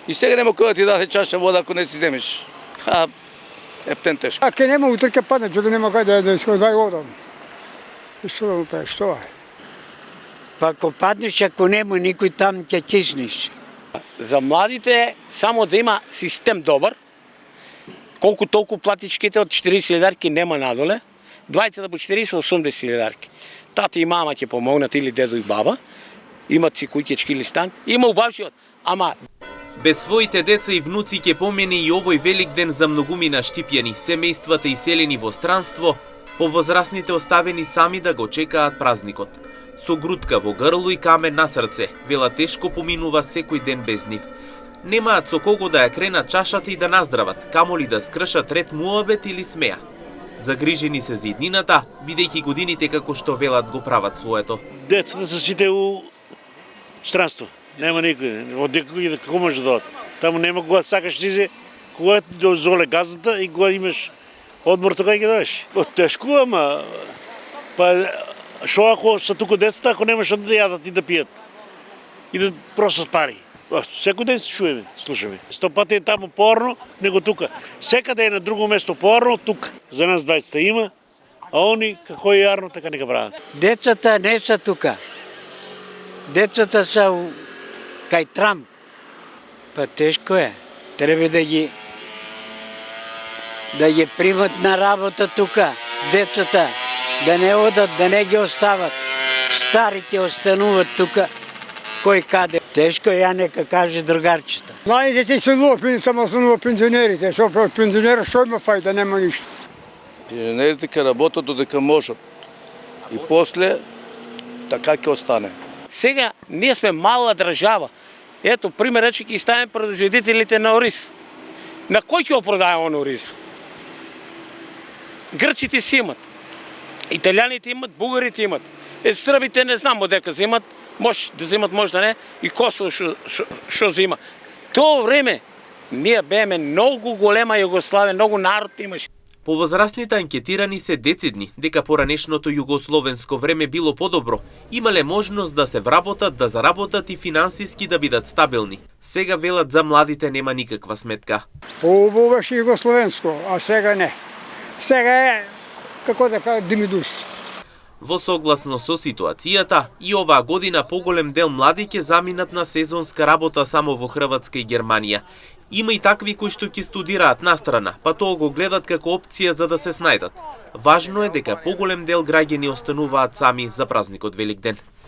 И сега нема кој да ти даде чаша вода ако не си земеш. Ептен тешко. Ке нема утре ке падне, че да нема кај да иској одам. И што да му правиш, што е? Па ако паднеш, ако нема никој там, ќе киснеш. За младите само да има систем добар, колку толку платичките од 40.000 нема надоле, 20 по 40-80.000. Тата и мама ќе помогнат или дедо и баба, имат си куќечки или стан, има убавшиот, ама без своите деца и внуци ќе помине и овој Великден за многумина Штипјани, семејствата иселени во странство, повозрасните оставени сами да го чекаат празникот. Со грудка во грло и камен на срце, вела тешко поминува секој ден без нив. Немаат со кого да ја кренат чашата и да наздрават, камоли да скршат ред муабет или смеа. Загрижени се за иднината, бидејќи годините како што велат го прават своето. Децата се сите у странство. Нема никој. Од некој како може да одат. Таму нема кога сакаш ти кога ти дозволе газата и кога имаш одмор тоа ќе доеш. Тешко, ама па шо ако са тука децата, ако немаш да јадат и да пијат и да просат пари. Секој ден се чуеме, слушаме. 100 пати е таму порно, него тука. Секаде е на друго место порно, тука. За нас 20 има, а они како е јарно, така нека прават. Децата не са тука. Децата са кај Трамп. Па тешко е. Треба да ги примат на работа тука. Децата да не одат, да не ги остават. Старите остануват тука. Кој каде. Тешко ја нека каже другарчета. Младите се иселува, само останува пензионерите. Пензионерот што има фајда, нема ништо. Пензионерите ќе работат додека можат. И после така ќе остане. сега ние сме мала држава. Ето, пример рече, ќе ставим производителите на ориз. На кој ќе го продаде он ориз? Грците си имат, италијаните имат, бугарите имат. Србите не знам одека земат, може да земат, може да не, и Косово што зима. Тоа време ние беме многу голема Југославија, многу народ имаше. Повозрастните анкетирани се децидни дека поранешното југословенско време било подобро, имале можност да се вработат, да заработат и финансиски да бидат стабилни. Сега велат за младите нема никаква сметка. Убаво беше југословенско, а сега не. Сега е, како да кажа, димидус. Во согласно со ситуацијата, и оваа година поголем дел млади ќе заминат на сезонска работа само во Хрватска и Германија. Има и такви кои што ќе студираат настрана, па тоа го гледат како опција за да се снајдат. Важно е дека поголем дел граѓани остануваат сами за празникот Великден.